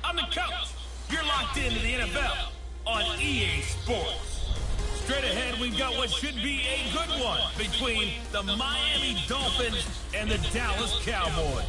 I'm the coach. You're locked into the NFL on EA Sports. Straight ahead, we've got what should be a good one between the Miami Dolphins and the Dallas Cowboys.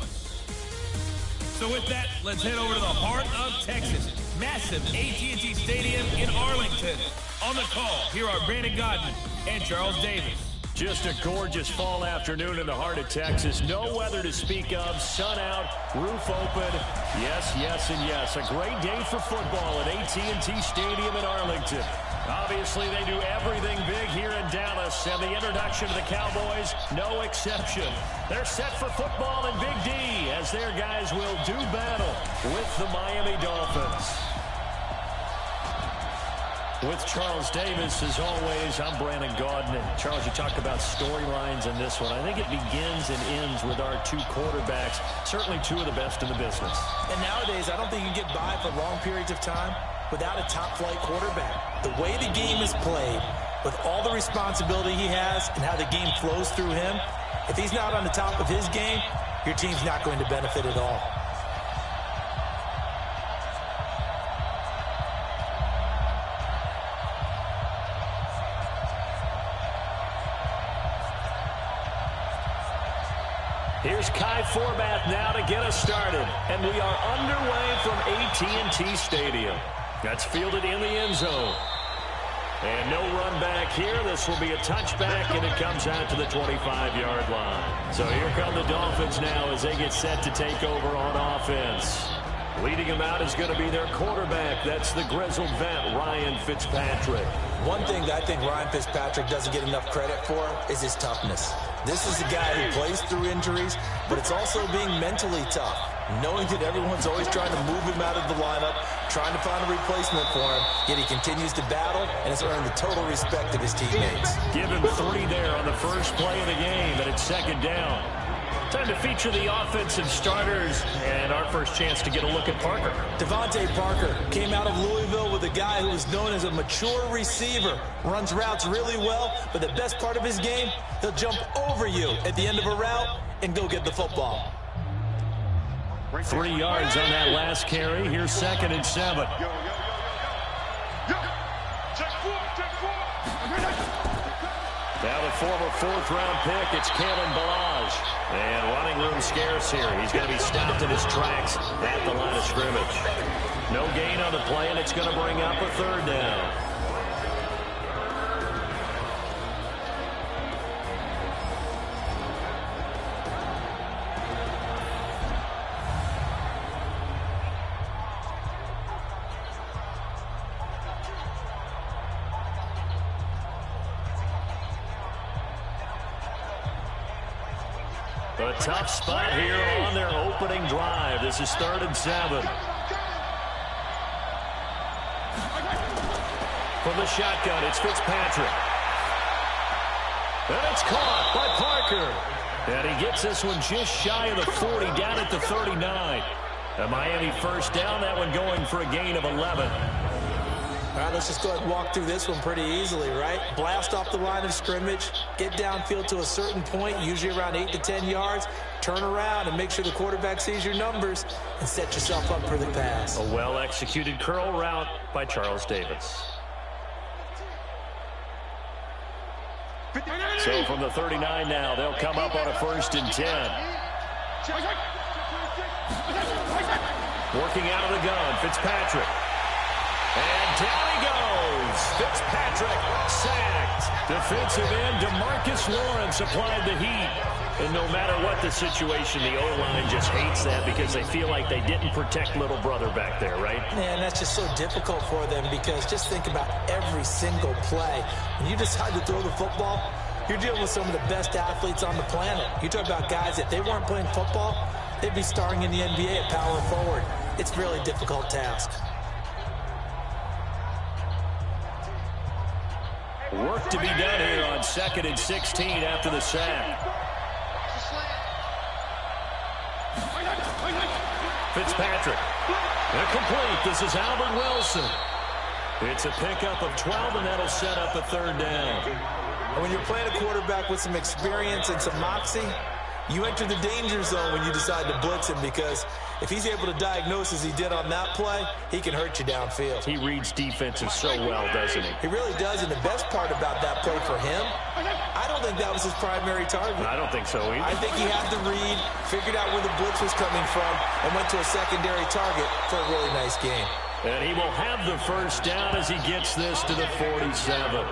So with that, let's head over to the heart of Texas. Massive AT&T Stadium in Arlington. On the call, here are Brandon Godden and Charles Davis. Just a gorgeous fall afternoon in the heart of Texas. No weather to speak of. Sun out, roof open. Yes, yes, and yes. A great day for football at AT&T Stadium in Arlington. Obviously, they do everything big here in Dallas, and the introduction to the Cowboys, no exception. They're set for football in Big D, as their guys will do battle with the Miami Dolphins. With Charles Davis, as always, I'm Brandon Godden. And Charles, you talked about storylines in this one. I think it begins and ends with our two quarterbacks, certainly two of the best in the business. And nowadays, I don't think you can get by for long periods of time without a top-flight quarterback. The way the game is played, with all the responsibility he has and how the game flows through him, if he's not on the top of his game, your team's not going to benefit at all. Here's Kai Forbath now to get us started. And we are underway from AT&T Stadium. That's fielded in the end zone. And no run back here. This will be a touchback, and it comes out to the 25-yard line. So here come the Dolphins now as they get set to take over on offense. Leading them out is going to be their quarterback. That's the grizzled vet, Ryan Fitzpatrick. One thing that I think Ryan Fitzpatrick doesn't get enough credit for is his toughness. This is a guy who plays through injuries, but it's also being mentally tough, knowing that everyone's always trying to move him out of the lineup, trying to find a replacement for him, yet he continues to battle and has earned the total respect of his teammates. Give him 3 there on the first play of the game, and it's second down. Time to feature the offensive starters, and our first chance to get a look at Parker. Devontae Parker came out of Louisville with a guy who is known as a mature receiver. Runs routes really well, but the best part of his game, he'll jump over you at the end of a route and go get the football. 3 yards on that last carry. Here's 2nd and 7. Now the former 4th-round pick, it's Kalen Ballage. And running room scarce here. He's going to be stopped in his tracks at the line of scrimmage. No gain on the play, and it's going to bring up a 3rd down. A tough spot here on their opening drive. This is 3rd and 7. From the shotgun, it's Fitzpatrick. And it's caught by Parker. And he gets this one just shy of the 40, down at the 39. A Miami first down, that one going for a gain of 11. All right, let's just go ahead and walk through this one pretty easily, right? Blast off the line of scrimmage, get downfield to a certain point, usually around 8 to 10 yards, turn around and make sure the quarterback sees your numbers and set yourself up for the pass. A well-executed curl route by Charles Davis. So from the 39 now, they'll come up on a 1st and 10. Working out of the gun, Fitzpatrick. And down he goes. Fitzpatrick sacked. Defensive end DeMarcus Lawrence applied the heat. And no matter what the situation, the O-line just hates that because they feel like they didn't protect little brother back there, right? Man, that's just so difficult for them because just think about every single play. When you decide to throw the football, you're dealing with some of the best athletes on the planet. You talk about guys, if they weren't playing football, they'd be starring in the NBA at power forward. It's a really difficult task. Work to be done here on 2nd and 16 after the sack. Fitzpatrick. Incomplete. This is Albert Wilson. It's a pickup of 12, and that'll set up a 3rd down. And when you're playing a quarterback with some experience and some moxie, You enter the danger zone when you decide to blitz him, because if he's able to diagnose as he did on that play, he can hurt you downfield. He reads defenses so well, doesn't he? He really does, and the best part about that play for him, I don't think that was his primary target. I don't think so either. I think he had the read, figured out where the blitz was coming from, and went to a secondary target for a really nice game. And he will have the first down as he gets this to the 47.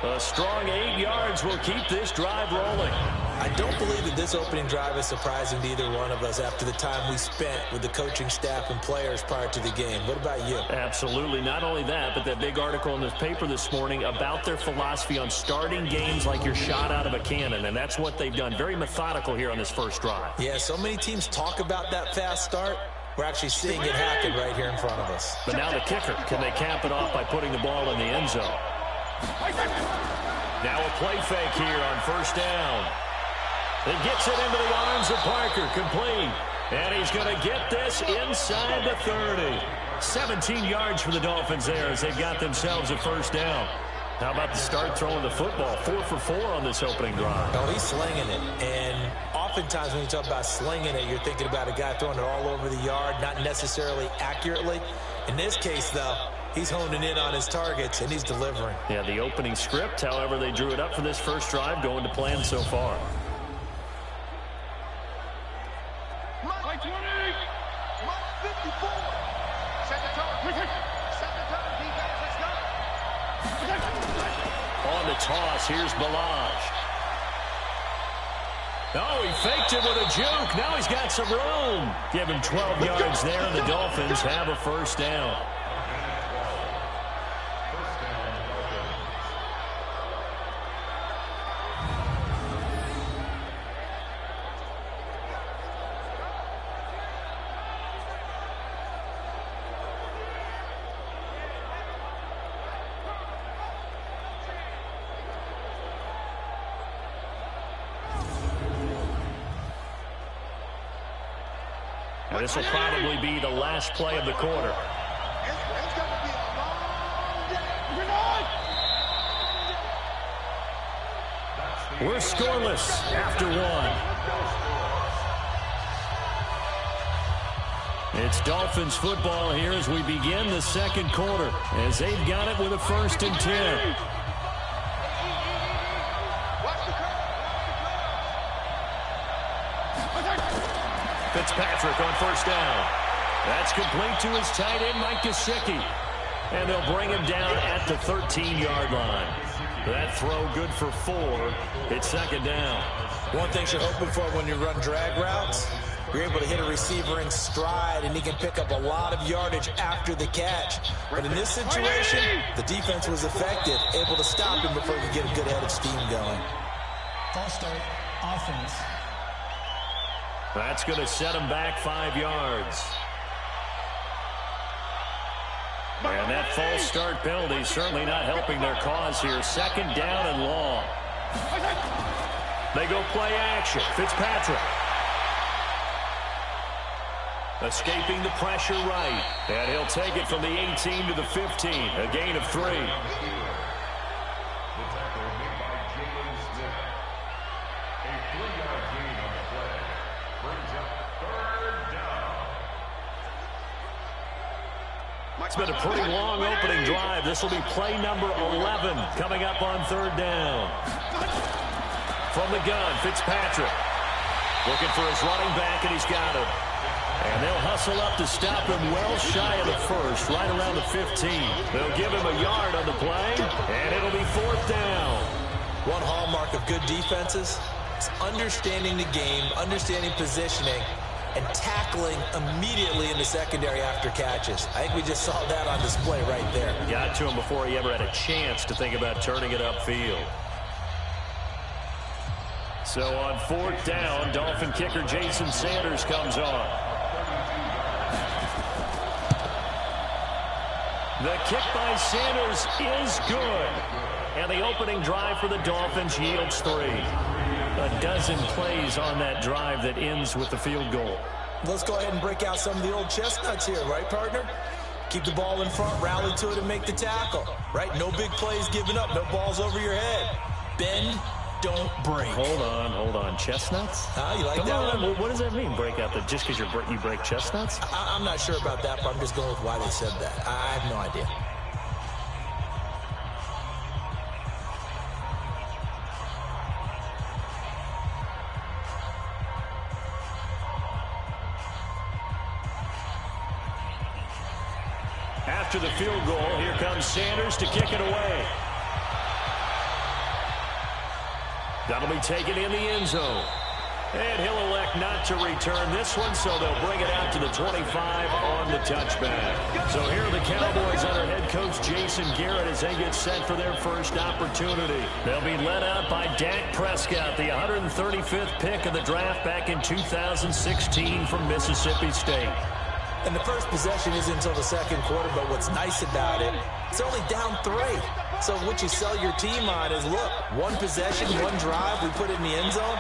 A strong 8 yards will keep this drive rolling. I don't believe that this opening drive is surprising to either one of us after the time we spent with the coaching staff and players prior to the game. What about you? Absolutely. Not only that, but that big article in the paper this morning about their philosophy on starting games like you're shot out of a cannon, and that's what they've done. Very methodical here on this first drive. Yeah, so many teams talk about that fast start. We're actually seeing it happen right here in front of us. But now the kicker. Can they cap it off by putting the ball in the end zone? Now a play fake here on first down. It gets it into the arms of Parker, complete. And he's going to get this inside the 30. 17 yards for the Dolphins there as they've got themselves a first down. How about the start throwing the football? 4 for 4 on this opening drive. Oh, he's slinging it. And oftentimes when you talk about slinging it, you're thinking about a guy throwing it all over the yard, not necessarily accurately. In this case, though, he's honing in on his targets, and he's delivering. Yeah, the opening script, however they drew it up for this first drive, going to plan so far. Mike 20, Mike 54. Set the tone. Set the tone, defense. Let's go. On the toss, here's Balaj. Oh, he faked it with a juke. Now he's got some room. Give him 12 yards there, and the Dolphins have a first down. This will probably be the last play of the quarter. It's going to be a long day. We're scoreless after one. It's Dolphins football here as we begin the second quarter, as they've got it with a 1st and 10. Fitzpatrick on first down. That's complete to his tight end, Mike Gesicki. And they'll bring him down at the 13-yard line. That throw good for 4. It's second down. One thing you're hoping for when you run drag routes, you're able to hit a receiver in stride, and he can pick up a lot of yardage after the catch. But in this situation, the defense was effective, able to stop him before he could get a good head of steam going. False start, offense. That's going to set him back 5 yards. And that false start penalty certainly not helping their cause here. Second down and long. They go play action. Fitzpatrick. Escaping the pressure right. And he'll take it from the 18 to the 15. A gain of 3. It's been a pretty long opening drive. This will be play number 11 coming up on 3rd down. From the gun, Fitzpatrick. Looking for his running back, and he's got him. And they'll hustle up to stop him well shy of the 1st, right around the 15. They'll give him a yard on the play, and it'll be 4th down. One hallmark of good defenses is understanding the game, understanding positioning, and tackling immediately in the secondary after catches. I think we just saw that on display right there. Got to him before he ever had a chance to think about turning it upfield. So on 4th down, Dolphin kicker Jason Sanders comes on. The kick by Sanders is good. And the opening drive for the Dolphins yields 3. A dozen plays on that drive that ends with the field goal. Let's go ahead and break out some of the old chestnuts here, right, partner? Keep the ball in front, rally to it, and make the tackle, right? No big plays given up, no balls over your head. Bend, don't break. Hold on. Chestnuts? You like Come that on. one? Well, what does that mean, break out? Just because you break chestnuts? I'm not sure about that, but I'm just going with why they said that. I have no idea. After the field goal, here comes Sanders to kick it away. That'll be taken in the end zone. And he'll elect not to return this one, so they'll bring it out to the 25 on the touchback. So here are the Cowboys under head coach Jason Garrett as they get set for their first opportunity. They'll be led out by Dak Prescott, the 135th pick of the draft back in 2016 from Mississippi State. And the first possession isn't until the second quarter, but what's nice about it, it's only down 3. So what you sell your team on is, look, one possession, one drive, we put it in the end zone.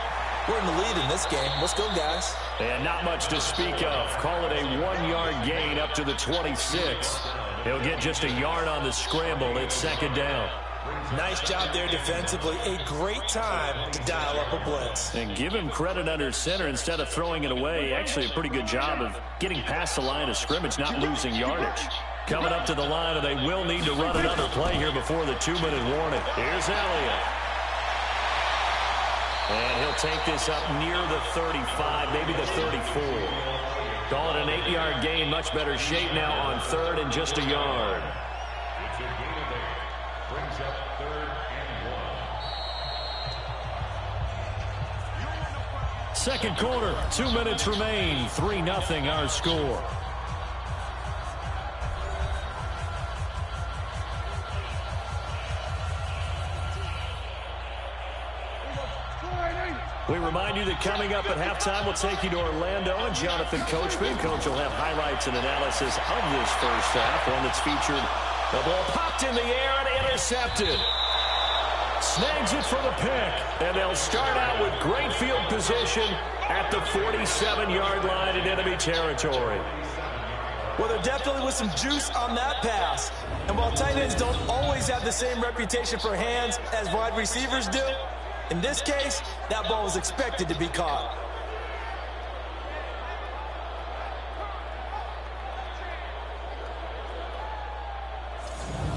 We're in the lead in this game. Let's go, guys. And not much to speak of. Call it a 1-yard gain up to the 26. He'll get just a yard on the scramble. It's second down. Nice job there defensively. A great time to dial up a blitz. And give him credit under center instead of throwing it away. Actually a pretty good job of getting past the line of scrimmage, not losing yardage. Coming up to the line, and they will need to run another play here before the 2-minute warning. Here's Elliott. And he'll take this up near the 35, maybe the 34. Call it an 8-yard gain. Much better shape now on third and just a yard. It's a gain of 8. Brings up 3rd and 1. Second quarter, 2 minutes remain. 3-0 our score. We remind you that coming up at halftime, we'll take you to Orlando and Jonathan Coachman. Coach will have highlights and analysis of this first half, one that's featured the ball popped in the air and intercepted. Snags it for the pick, and they'll start out with great field position at the 47-yard line in enemy territory. Well, there definitely was some juice on that pass. And while tight ends don't always have the same reputation for hands as wide receivers do, in this case, that ball was expected to be caught.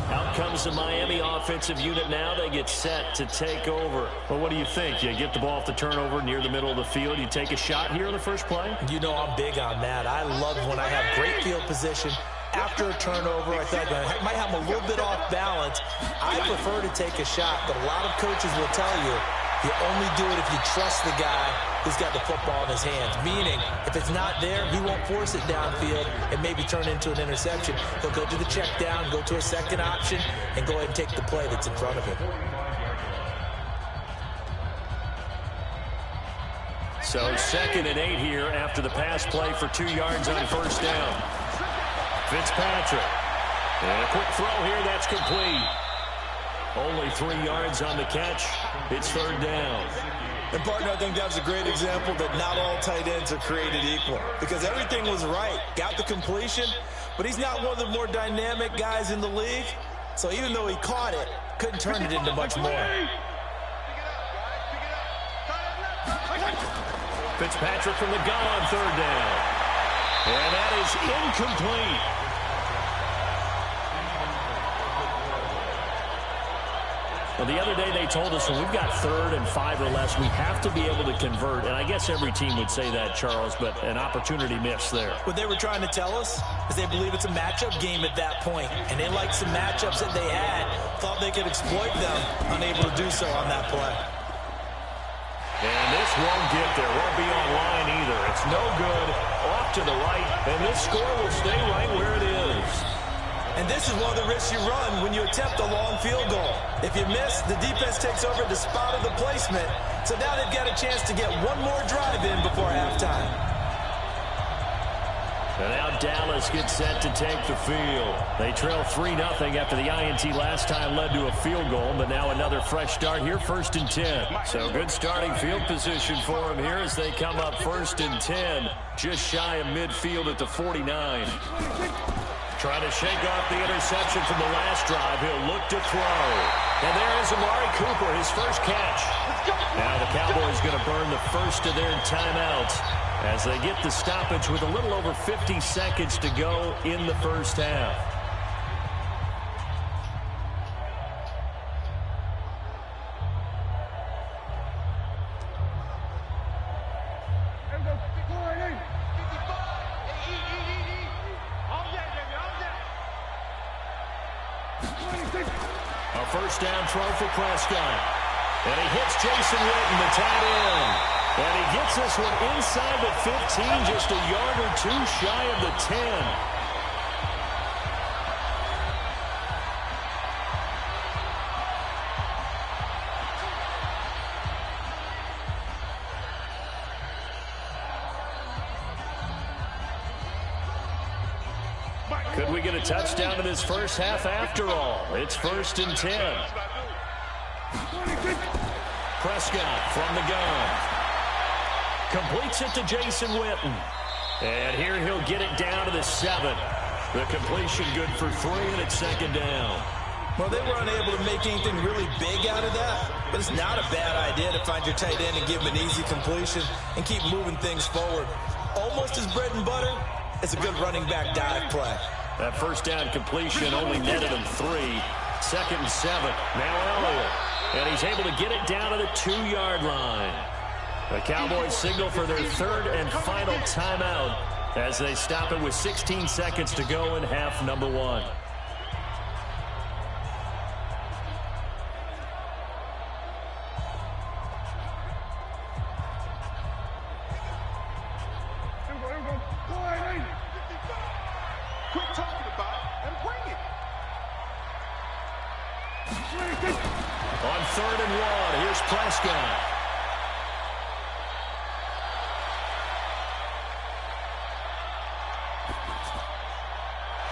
Out comes the Miami offensive unit now. They get set to take over. Well, what do you think? You get the ball off the turnover near the middle of the field. You take a shot here in the first play? You know I'm big on that. I love when I have great field position. After a turnover, I feel like I might have a little bit off balance. I prefer to take a shot, but a lot of coaches will tell you, you only do it if you trust the guy who's got the football in his hands. Meaning, if it's not there, he won't force it downfield and maybe turn it into an interception. He'll go to the check down, go to a second option, and go ahead and take the play that's in front of him. So 2nd and 8 here after the pass play for 2 yards on first down. Fitzpatrick. And a quick throw here, that's complete. Only 3 yards on the catch. It's 3rd down. And, partner, I think that was a great example that not all tight ends are created equal. Because everything was right. Got the completion, but he's not one of the more dynamic guys in the league. So even though he caught it, couldn't turn it into much more. Fitzpatrick from the gun on 3rd down. And that is incomplete. Well, the other day they told us when we've got 3rd and 5 or less, we have to be able to convert. And I guess every team would say that, Charles, but an opportunity missed there. What they were trying to tell us is they believe it's a matchup game at that point. And they liked some matchups that they had, thought they could exploit them, unable to do so on that play. And this won't get there. Won't be on line either. It's no good. Off to the right. And this score will stay right where it is. And this is one of the risks you run when you attempt a long field goal. If you miss, the defense takes over the spot of the placement. So now they've got a chance to get one more drive in before halftime. And now Dallas gets set to take the field. They trail 3-0 after the INT last time led to a field goal, but now another fresh start here, 1st and 10. So good starting field position for them here as they come up 1st and 10, just shy of midfield at the 49. Trying to shake off the interception from the last drive. He'll look to throw. And there is Amari Cooper, his first catch. Now the Cowboys going to burn the first of their timeouts as they get the stoppage with a little over 50 seconds to go in the first half. A first down throw for Prescott. And he hits Jason Witten, the tight end. And he gets this one inside the 15, just a yard or two shy of the 10. Could we get a touchdown in this first half after all? It's 1st and 10. Prescott from the gun. Completes it to Jason Witten. And here he'll get it down to the 7. The completion good for 3, and it's 2nd down. Well, they were unable to make anything really big out of that, but it's not a bad idea to find your tight end and give him an easy completion and keep moving things forward. Almost his bread and butter. It's a good running back dive play. That first down completion only netted him 3. 2nd and 7. Now Elliott. And he's able to get it down to the 2-yard line. The Cowboys signal for their 3rd and final timeout as they stop it with 16 seconds to go in half number 1. Quit talking about it and bring it. On 3rd and 1, here's Prescott.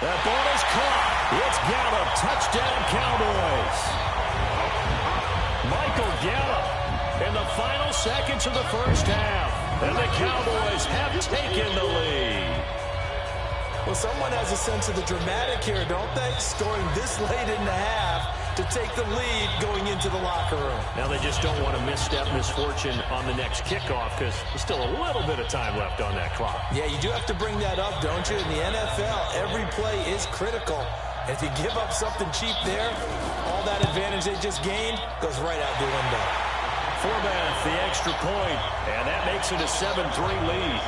That ball is caught. It's Gallup. Touchdown, Cowboys. Michael Gallup in the final seconds of the first half. And the Cowboys have taken the lead. Well, someone has a sense of the dramatic here, don't they? Scoring this late in the half to take the lead going into the locker room. Now they just don't want to misstep misfortune on the next kickoff because there's still a little bit of time left on that clock. Yeah, you do have to bring that up, don't you? In the NFL, every play is critical. If you give up something cheap there, all that advantage they just gained goes right out the window. Forbath, the extra point, and that makes it a 7-3 lead.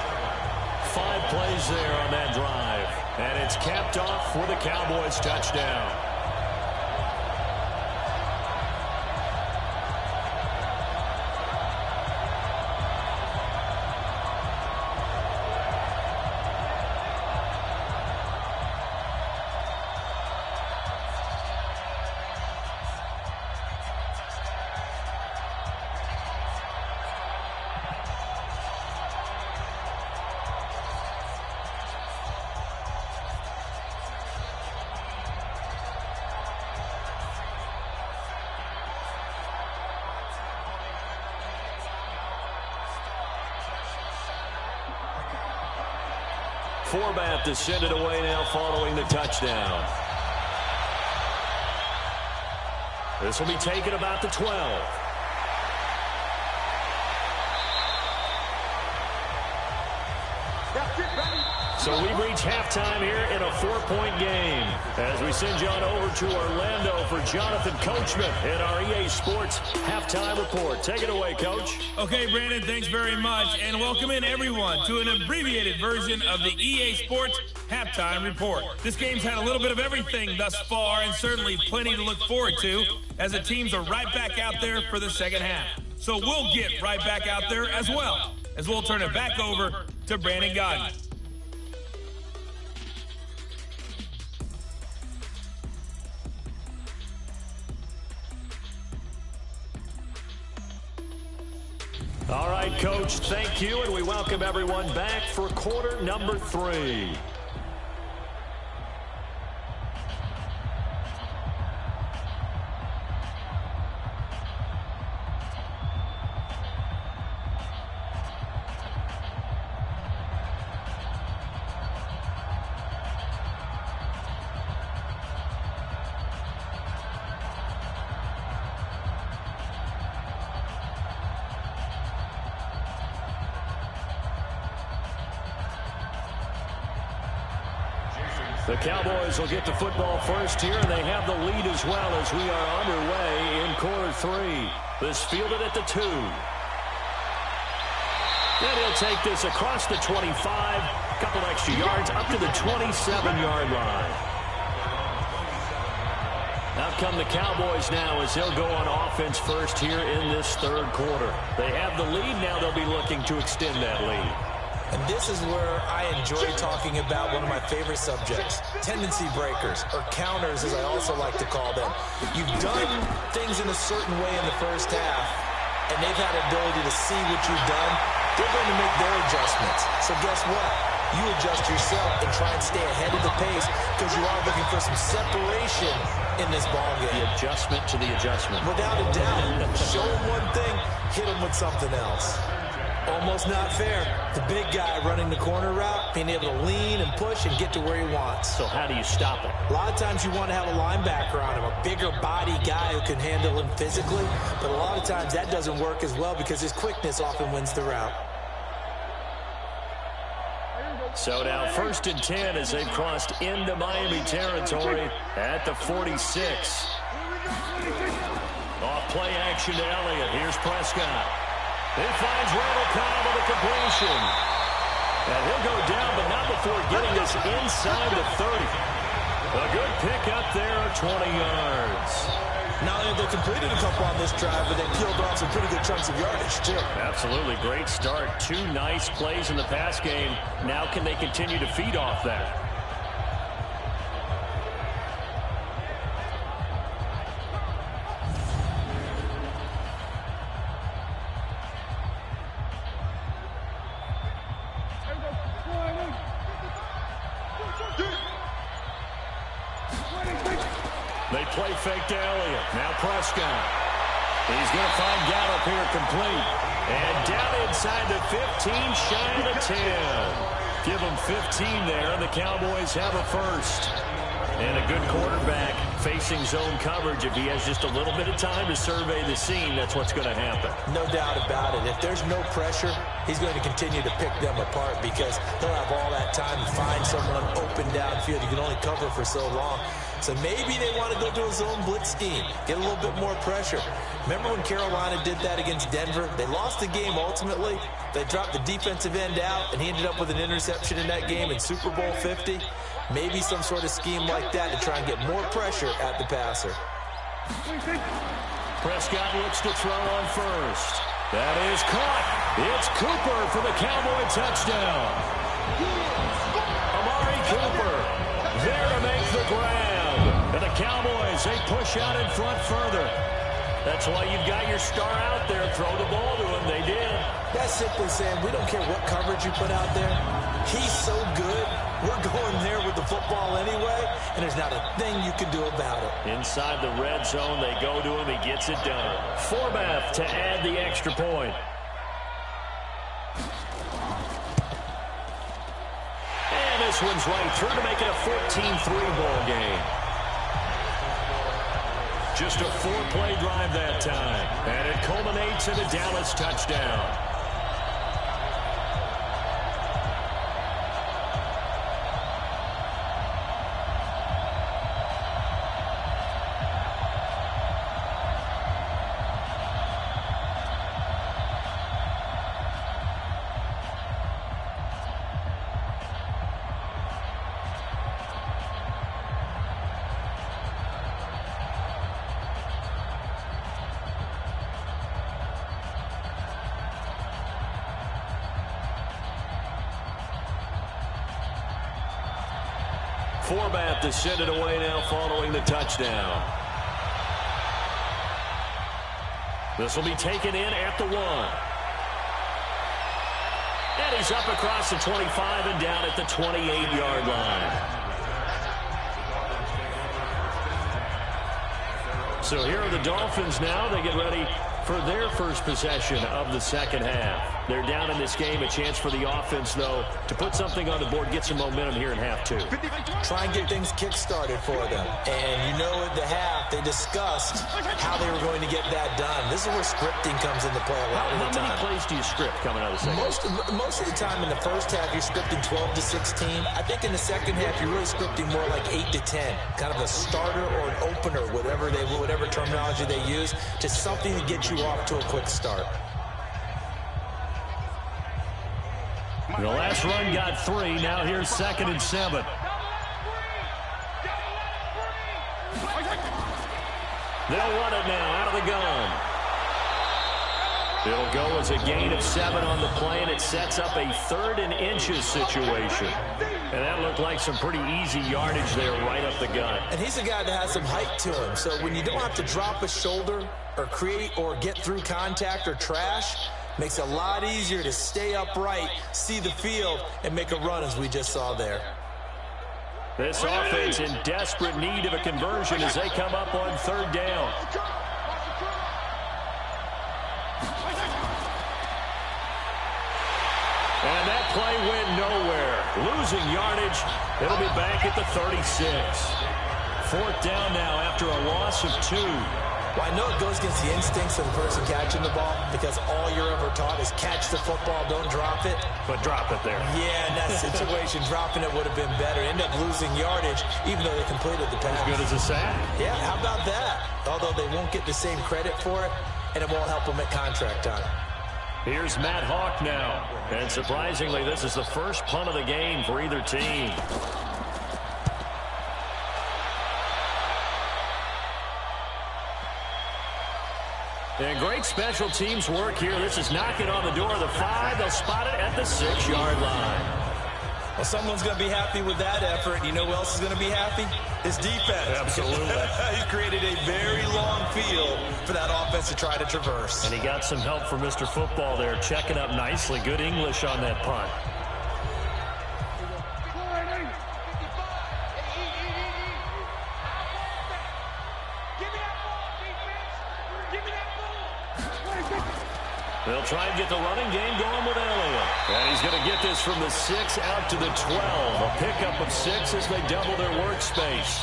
5 plays there on that drive, and it's capped off with a Cowboys touchdown. Forbath to send it away now following the touchdown. This will be taken about the 12. So we reach halftime here in a 4-point game as we send you on over to Orlando for Jonathan Coachman in our EA Sports Halftime Report. Take it away, Coach. Okay, Brandon, thanks very much, and welcome in everyone to an abbreviated version of the EA Sports Halftime Report. This game's had a little bit of everything thus far, and certainly plenty to look forward to as the teams are right back out there for the second half. So we'll get right back out there as well, as we'll turn it back over to Brandon Godden. All right, Coach, thank you, and we welcome everyone back for quarter number 3. The Cowboys will get the football first here, and they have the lead as well as we are underway in quarter 3. This fielded at the 2. And he'll take this across the 25, a couple extra yards, up to the 27-yard line. Out come the Cowboys now as they'll go on offense first here in this third quarter. They have the lead. Now they'll be looking to extend that lead. And this is where I enjoy talking about one of my favorite subjects, tendency breakers, or counters as I also like to call them. You've done things in a certain way in the first half, and they've had the ability to see what you've done. They're going to make their adjustments. So guess what? You adjust yourself and try and stay ahead of the pace because you are looking for some separation in this ballgame. The adjustment to the adjustment. Without a doubt. Show them one thing, hit them with something else. Almost not fair. The big guy running the corner route, being able to lean and push and get to where he wants. So how do you stop it? A lot of times you want to have a linebacker on him, a bigger body guy who can handle him physically. But a lot of times that doesn't work as well because his quickness often wins the route. So now 1st and 10 as they've crossed into Miami territory at the 46. Off play action to Elliott. Here's Prescott. He finds Randall Cobb with a completion. And he'll go down, but not before getting this inside the 30. A good pick up there, 20 yards. Not only have they completed a couple on this drive, but they peeled off some pretty good chunks of yardage, too. Absolutely. Great start. 2 nice plays in the pass game. Now can they continue to feed off that? They play fake to Elliott. Now Prescott. He's going to find Gallup here complete. And down inside the 15, shy of the 10. Give them 15 there, and the Cowboys have a first. And a good quarterback facing zone coverage. If he has just a little bit of time to survey the scene, that's what's going to happen. No doubt about it. If there's no pressure, he's going to continue to pick them apart because he'll have all that time to find someone open downfield. You can only cover for so long. So maybe they want to go to a zone blitz scheme, get a little bit more pressure. Remember when Carolina did that against Denver? They lost the game ultimately. They dropped the defensive end out, and he ended up with an interception in that game in Super Bowl 50. Maybe some sort of scheme like that to try and get more pressure at the passer. Prescott looks to throw on first. That is caught. It's Cooper for the Cowboy touchdown. Amari Cooper there to make the grab. And the Cowboys, they push out in front further. That's why you've got your star out there. Throw the ball to him. They did. That's simply saying we don't care what coverage you put out there. He's so good. We're going there with the football anyway, and there's not a thing you can do about it. Inside the red zone, they go to him. He gets it done. Forbath to add the extra point. And this one's right through to make it a 14-3 ball game. Just a 4-play drive that time. And it culminates in a Dallas touchdown. Forbath to send it away now following the touchdown. This will be taken in at the 1. And he's up across the 25 and down at the 28-yard line. So here are the Dolphins now. They get ready for their first possession of the second half. They're down in this game. A chance for the offense, though, to put something on the board, get some momentum here in half two. Try and get things kick-started for them. And you know at the half, they discussed how they were going to get that done. This is where scripting comes into play a lot of the time. How many plays do you script coming out of the second? Most of the time in the first half, you're scripting 12 to 16. I think in the second half, you're really scripting more like 8 to 10. Kind of a starter or an opener, whatever terminology they use, just something to get you off to a quick start. The last run got 3. Now here's 2nd and 7. They'll run it now out of the gun. It'll go as a gain of 7 on the play, and it sets up a 3rd and inches situation. And that looked like some pretty easy yardage there right up the gut. And he's a guy that has some height to him. So when you don't have to drop a shoulder or create or get through contact or trash, makes it a lot easier to stay upright, see the field, and make a run as we just saw there. This offense in desperate need of a conversion as they come up on 3rd down. And that play went nowhere. Losing yardage. It'll be back at the 36. 4th down now after a loss of 2. Well, I know it goes against the instincts of the person catching the ball because all you're ever taught is catch the football, don't drop it. But drop it there. Yeah, in that situation, dropping it would have been better. End up losing yardage, even though they completed the pass. As good as a sack. Yeah, how about that? Although they won't get the same credit for it, and it won't help them at contract time. Here's Matt Hawk now. And surprisingly, this is the first punt of the game for either team. And great special teams work here. This is knocking on the door of the 5. They'll spot it at the 6-yard line. Well, someone's going to be happy with that effort. You know who else is going to be happy? His defense. Absolutely. He's created a very long field for that offense to try to traverse. And he got some help from Mr. Football there, checking up nicely. Good English on that punt. They'll try and get the running game going with Elliott. And he's going to get this from the 6 out to the 12. A pickup of 6 as they double their workspace.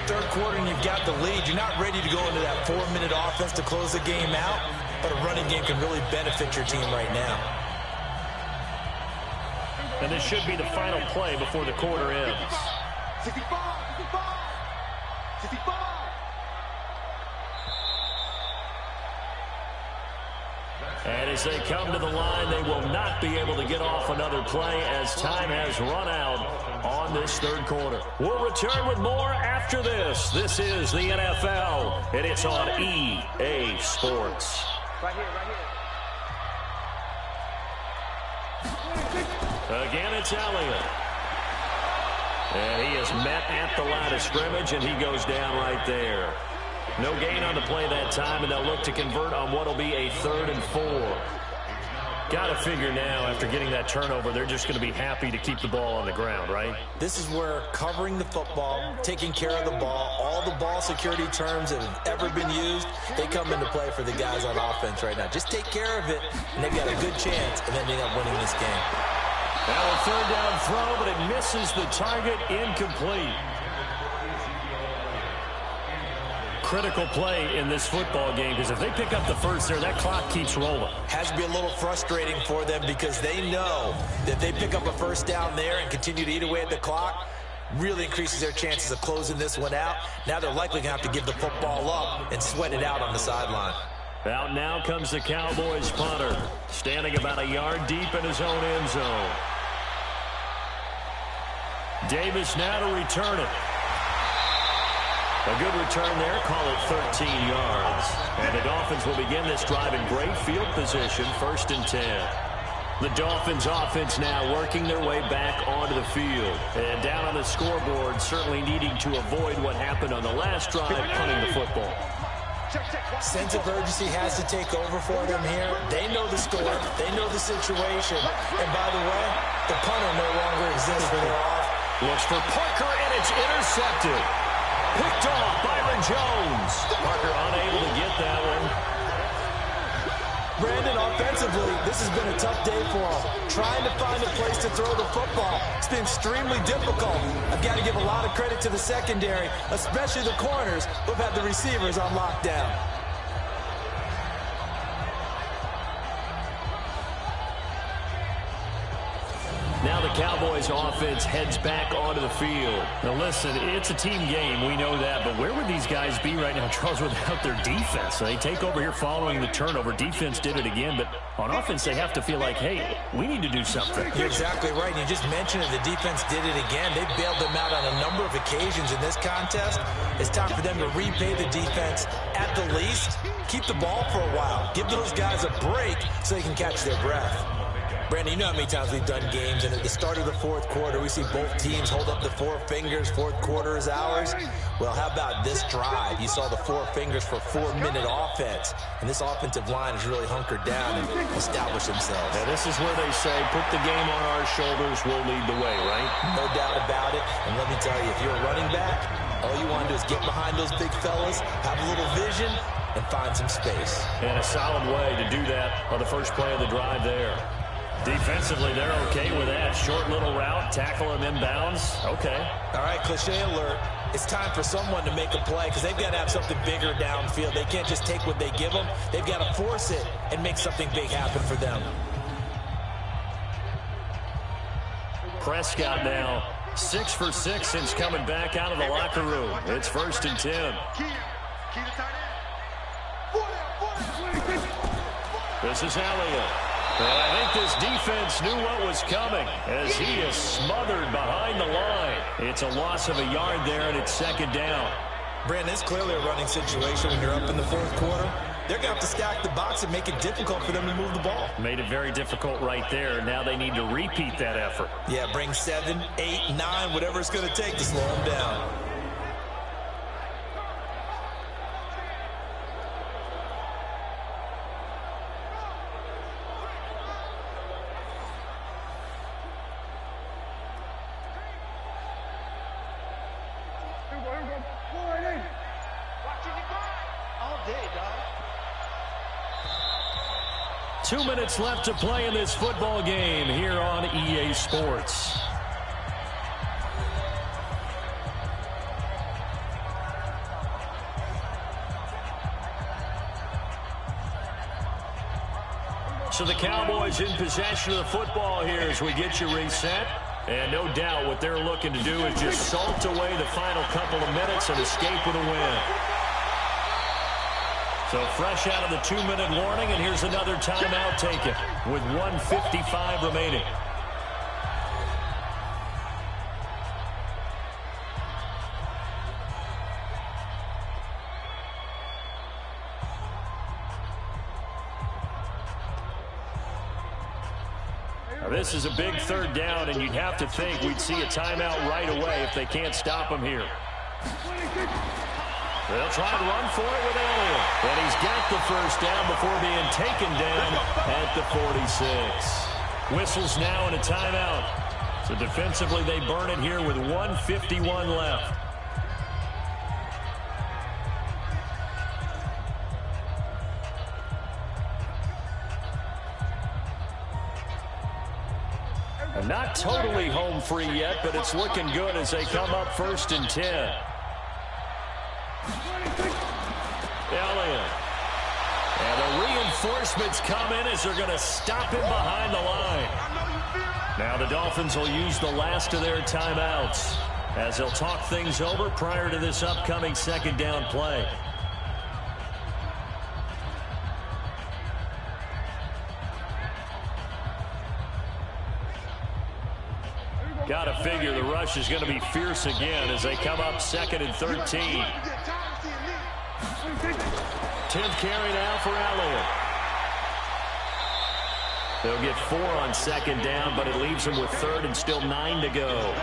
3rd quarter and you've got the lead. You're not ready to go into that 4-minute offense to close the game out, but a running game can really benefit your team right now. And this should be the final play before the quarter ends. 65, 65. And as they come to the line, they will not be able to get off another play as time has run out on this 3rd quarter. We'll return with more after this. This is the NFL, and it's on EA Sports. Right here, right here. Again, it's Elliott. And he is met at the line of scrimmage, and he goes down right there. No gain on the play that time, and they'll look to convert on what will be a 3rd and 4. Got to figure now, after getting that turnover, they're just going to be happy to keep the ball on the ground, right? This is where covering the football, taking care of the ball, all the ball security terms that have ever been used, they come into play for the guys on offense right now. Just take care of it, and they've got a good chance of ending up winning this game. Now a 3rd down throw, but it misses the target, incomplete. Critical play in this football game because if they pick up the 1st there, that clock keeps rolling. Has to be a little frustrating for them because they know that they pick up a 1st down there and continue to eat away at the clock, really increases their chances of closing this one out. Now they're likely going to have to give the football up and sweat it out on the sideline. Out now comes the Cowboys punter, standing about a yard deep in his own end zone. Davis now to return it. A good return there, call it 13 yards. And the Dolphins will begin this drive in great field position, 1st and 10. The Dolphins offense now working their way back onto the field. And down on the scoreboard, certainly needing to avoid what happened on the last drive, punting the football. Sense of urgency has to take over for them here. They know the score. They know the situation. And by the way, the punter no longer exists for their off. Looks for Parker, and it's intercepted. Picked off Byron Jones. Parker unable to get that one. Brandon, offensively, this has been a tough day for them. Trying to find a place to throw the football. It's been extremely difficult. I've got to give a lot of credit to the secondary, especially the corners who've had the receivers on lockdown. Now the Cowboys offense heads back onto the field. Now listen, it's a team game, we know that, but where would these guys be right now, Charles, without their defense? They take over here following the turnover. Defense did it again, but on offense they have to feel like, hey, we need to do something. You're exactly right. You just mentioned it. The defense did it again. They bailed them out on a number of occasions in this contest. It's time for them to repay the defense at the least. Keep the ball for a while. Give those guys a break so they can catch their breath. Brandon, you know how many times we've done games, and at the start of the fourth quarter, we see both teams hold up the four fingers. Fourth quarter is ours. Well, how about this drive? You saw the four fingers for 4-minute offense, and this offensive line has really hunkered down and established themselves. Yeah, this is where they say, put the game on our shoulders, we'll lead the way, right? No doubt about it, and let me tell you, if you're a running back, all you want to do is get behind those big fellas, have a little vision, and find some space. And a solid way to do that on the first play of the drive there. Defensively, they're okay with that. Short little route, tackle him inbounds. Okay. All right, cliche alert. It's time for someone to make a play because they've got to have something bigger downfield. They can't just take what they give them. They've got to force it and make something big happen for them. Prescott now 6 for 6 since coming back out of the locker room. It's 1st and 10. This is Elliott. And I think this defense knew what was coming as he is smothered behind the line. It's a loss of a yard there, and it's 2nd down. Brandon, it's clearly a running situation when you're up in the fourth quarter. They're going to have to stack the box and make it difficult for them to move the ball. Made it very difficult right there. Now they need to repeat that effort. Yeah, bring 7, 8, 9, whatever it's going to take to slow them down. All day, dog. 2 minutes left to play in this football game here on EA Sports. So the Cowboys in possession of the football here as we get you reset. And no doubt what they're looking to do is just salt away the final couple of minutes and escape with a win. So fresh out of the 2-minute warning, and here's another timeout taken with 1:55 remaining. Now this is a big 3rd down, and you'd have to think we'd see a timeout right away if they can't stop him here. They'll try to run for it with Elliott. And he's got the 1st down before being taken down at the 46. Whistles now and a timeout. So defensively they burn it here with 1:51 left. Not totally home free yet, but it's looking good as they come up 1st and 10. Elliott. And the reinforcements come in as they're going to stop him behind the line. Now the Dolphins will use the last of their timeouts as they'll talk things over prior to this upcoming 2nd down play. Got to figure the rush is going to be fierce again as they come up 2nd and 13. 10th carry now for Elliott. They'll get 4 on 2nd down, but it leaves them with 3rd and still 9 to go.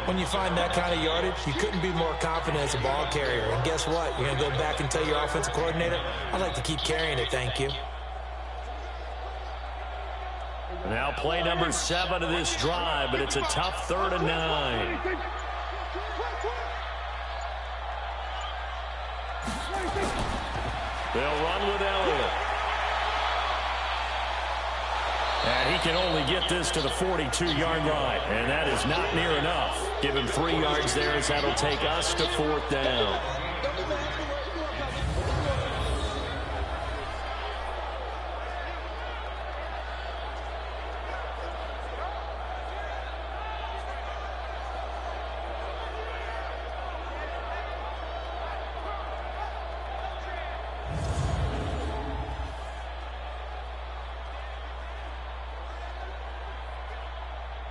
When you find that kind of yardage, you couldn't be more confident as a ball carrier. And guess what? You're going to go back and tell your offensive coordinator, I'd like to keep carrying it, thank you. Now play number 7 of this drive, but it's a tough 3rd and 9. They'll run with Elliott. can only get this to the 42-yard line, and that is not near enough. Give him 3 yards there as that'll take us to 4th down.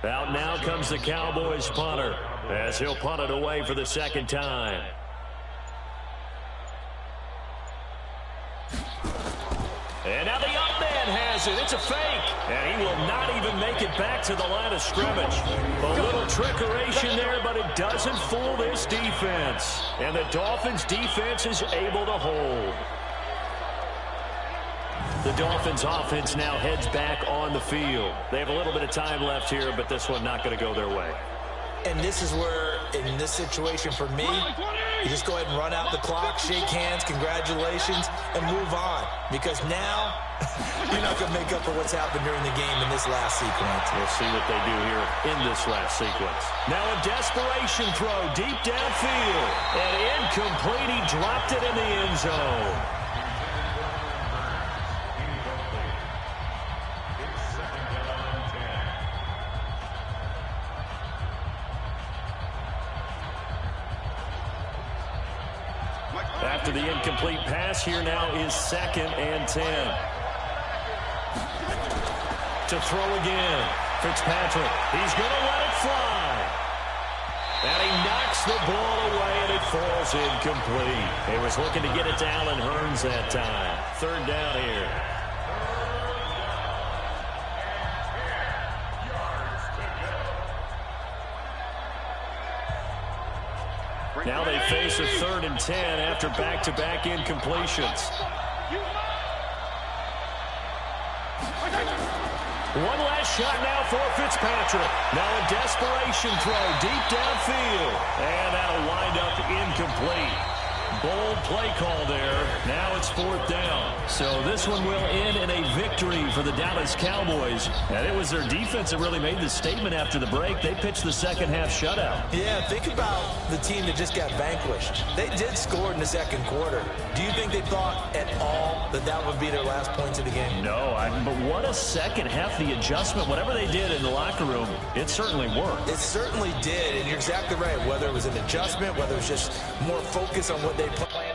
Out now comes the Cowboys punter as he'll punt it away for the 2nd time. And now the up man has it. It's a fake. And he will not even make it back to the line of scrimmage. A little trickeration there, but it doesn't fool this defense. And the Dolphins defense is able to hold. The Dolphins offense now heads back on the field. They have a little bit of time left here, but this one not going to go their way. And this is where, in this situation for me, you just go ahead and run out the clock, shake hands, congratulations, and move on. Because now, you're not going to make up for what's happened during the game in this last sequence. We'll see what they do here in this last sequence. Now a desperation throw deep downfield. And incomplete. He dropped it in the end zone. After the incomplete pass, here now is 2nd and 10. To throw again. Fitzpatrick, he's going to let it fly. And he knocks the ball away, and it falls incomplete. He was looking to get it to Allen Hurns that time. 3rd down here. Now they face a 3rd and 10 after back-to-back incompletions. One last shot now for Fitzpatrick. Now a desperation throw deep downfield. And that'll wind up incomplete. Bold play call there. Now it's 4th down. So this one will end in a victory for the Dallas Cowboys. And it was their defense that really made the statement after the break. They pitched the 2nd half shutout. Yeah, think about the team that just got vanquished. They did score in the 2nd quarter. Do you think they thought at all that that would be their last points of the game? No, but what a 2nd half. The adjustment, whatever they did in the locker room, it certainly worked. It certainly did, and you're exactly right. Whether it was an adjustment, whether it was just more focus on what they planned